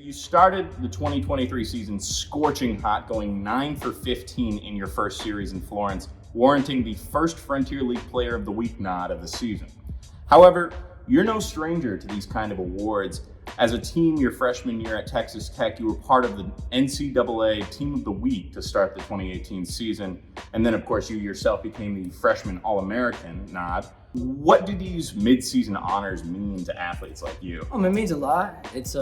you started the 2023 season scorching hot, going 9 for 15 in your first series in Florence, warranting the first Frontier League Player of the Week nod of the season. However, you're no stranger to these kind of awards. As a team, your freshman year at Texas Tech, you were part of the NCAA Team of the Week to start the 2018 season. And then, of course, you yourself became the Freshman All-American nod. What do these mid-season honors mean to athletes like you? It means a lot. It's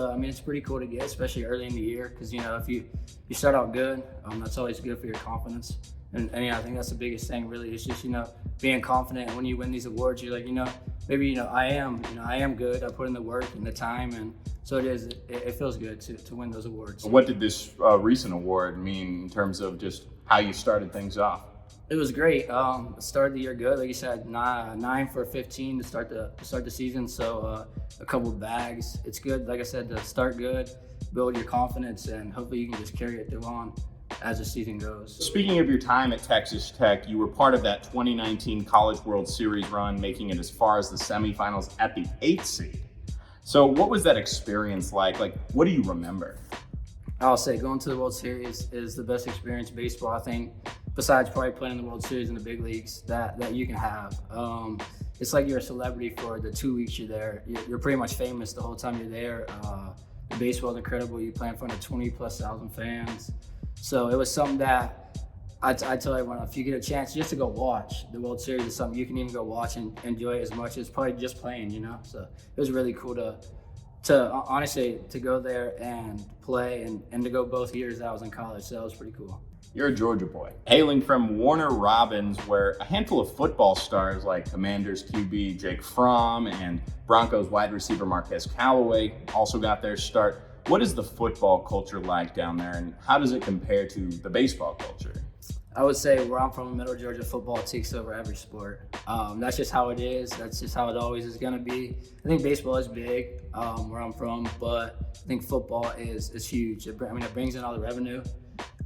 pretty cool to get, especially early in the year, because if you start out good, that's always good for your confidence. And I think that's the biggest thing, really. It's just being confident. And when you win these awards, you're like, maybe I am good. I put in the work and the time, and so it feels good to win those awards. What did this recent award mean in terms of just how you started things off? It was great. Started the year good, like you said, 9 for 15 to start the season. So a couple of bags. It's good, like I said, to start good, build your confidence, and hopefully you can just carry it through on as the season goes. Speaking of your time at Texas Tech, you were part of that 2019 College World Series run, making it as far as the semifinals at the 8th seed. So what was that experience like? What do you remember? I'll say going to the World Series is the best experience in baseball, I think, besides probably playing in the World Series in the big leagues that you can have. It's like you're a celebrity for the 2 weeks you're there. You're pretty much famous the whole time you're there. The baseball is incredible. You play in front of 20,000+ fans. So it was something that I tell everyone, if you get a chance just to go watch the World Series, is something you can even go watch and enjoy it as much as probably just playing, So it was really cool to honestly to go there and play and to go both years that I was in college. So that was pretty cool. You're a Georgia boy, hailing from Warner Robins, where a handful of football stars like Commanders QB Jake Fromm and Broncos wide receiver Marquez Callaway also got their start. What is the football culture like down there, and how does it compare to the baseball culture? I would say where I'm from, Middle Georgia, football takes over every sport. That's just how it is. That's just how it always is going to be. I think baseball is big where I'm from, but I think football is huge. It brings in all the revenue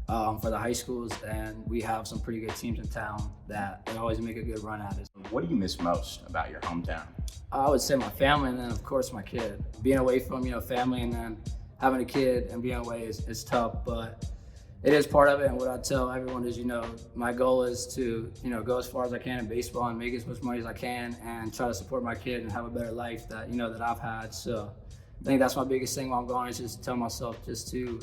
for the high schools, and we have some pretty good teams in town that always make a good run at it. What do you miss most about your hometown? I would say my family, and then of course my kid. Being away from family and then having a kid and being away is tough, but it is part of it. And what I tell everyone is, my goal is to, go as far as I can in baseball and make as much money as I can and try to support my kid and have a better life that, that I've had. So I think that's my biggest thing while I'm going, is just tell myself just to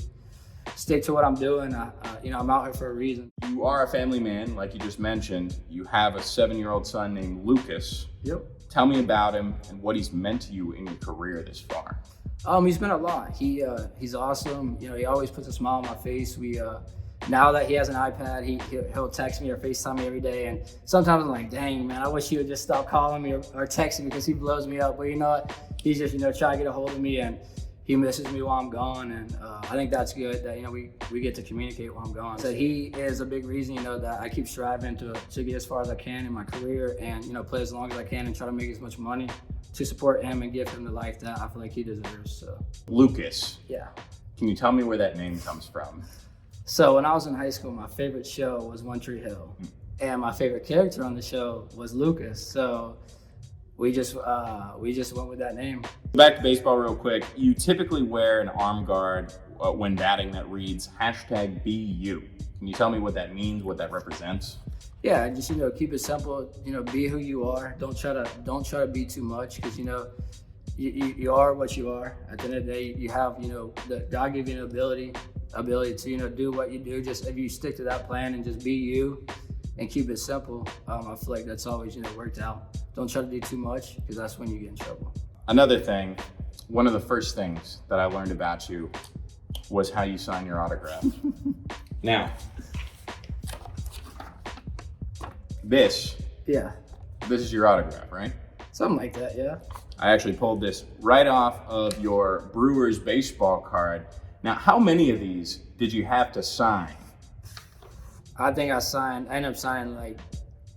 stick to what I'm doing. I'm out here for a reason. You are a family man, like you just mentioned. You have a 7-year-old son named Lucas. Yep. Tell me about him and what he's meant to you in your career this far. He's been a lot. He's awesome. He always puts a smile on my face. Now that he has an iPad, he'll text me or FaceTime me every day. And sometimes I'm like, dang, man, I wish he would just stop calling me or texting me, because he blows me up. But you know what? He's just, trying to get a hold of me, and he misses me while I'm gone. And I think that's good that, we get to communicate while I'm gone. So he is a big reason, that I keep striving to get as far as I can in my career and, play as long as I can and try to make as much money to support him and give him the life that I feel like he deserves. So Lucas. Yeah. Can you tell me where that name comes from? So when I was in high school, my favorite show was One Tree Hill, and my favorite character on the show was Lucas. So we just went with that name. Back to baseball real quick. You typically wear an arm guard when batting that reads #BU. Can you tell me what that means, what that represents? Yeah, just keep it simple. Be who you are. Don't try to be too much, because you are what you are. At the end of the day, you have the God gave you an ability to do what you do. Just if you stick to that plan and just be you and keep it simple, I feel like that's always worked out. Don't try to do too much, because that's when you get in trouble. Another thing, one of the first things that I learned about you was how you sign your autograph. Now, this is your autograph, right? Something like that, yeah. I actually pulled this right off of your Brewers baseball card. Now, how many of these did you have to sign? I think I ended up signing like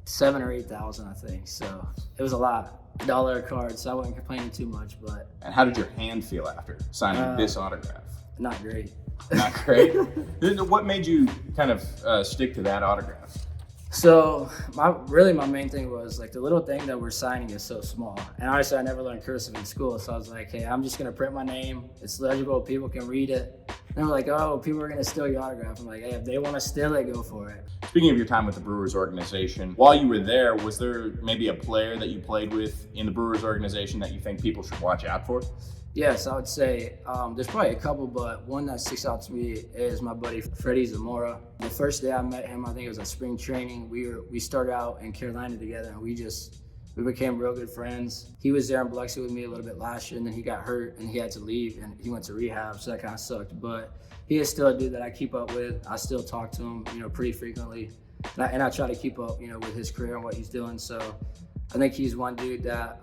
7,000 or 8,000, I think. So it was a lot. $1 card, so I wasn't complaining too much. But and how did your hand feel after signing this autograph? Not great. Not great? What made you kind of stick to that autograph? So my main thing was like the little thing that we're signing is so small. And honestly, I never learned cursive in school. So I was like, hey, I'm just going to print my name. It's legible. People can read it. And they're like, oh, people are going to steal your autograph. I'm like, hey, if they want to steal it, go for it. Speaking of your time with the Brewers organization, while you were there, was there maybe a player that you played with in the Brewers organization that you think people should watch out for? Yes, I would say there's probably a couple, but one that sticks out to me is my buddy Freddie Zamora. The first day I met him, I think it was at spring training. We started out in Carolina together, and we became real good friends. He was there in Biloxi with me a little bit last year, and then he got hurt and he had to leave, and he went to rehab, so that kind of sucked. But he is still a dude that I keep up with. I still talk to him, pretty frequently, and I try to keep up, with his career and what he's doing. So I think he's one dude that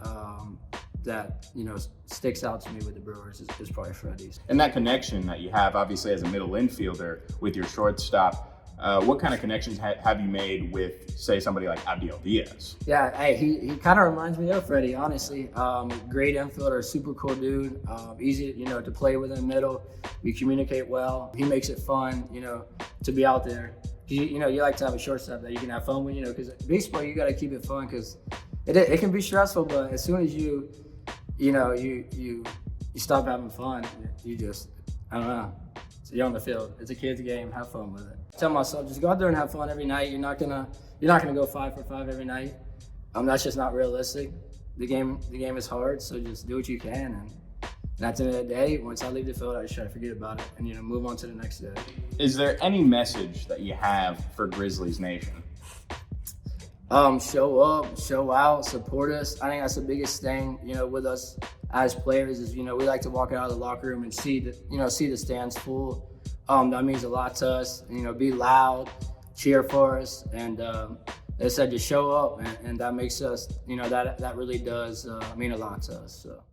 sticks out to me with the Brewers is probably Freddie's. And that connection that you have, obviously, as a middle infielder with your shortstop, what kind of connections have you made with, say, somebody like Abdiel Diaz? Yeah, hey, he kind of reminds me of Freddie, honestly. Great infielder, super cool dude, easy, to play with in the middle. We communicate well. He makes it fun, to be out there. You like to have a shortstop that you can have fun with, because baseball, you got to keep it fun because it can be stressful, but as soon as you stop having fun, I don't know. So you're on the field. It's a kid's game. Have fun with it. I tell myself, just go out there and have fun every night. You're not gonna go 5 for 5 every night. That's just not realistic. The game is hard, so just do what you can. And at the end of the day, once I leave the field, I just try to forget about it and move on to the next day. Is there any message that you have for Grizzlies Nation? Show up, show out, support us. I think that's the biggest thing, with us as players is, we like to walk out of the locker room and see the stands full. That means a lot to us. Be loud, cheer for us, and as I said, just show up, and that makes us, that really does mean a lot to us. So.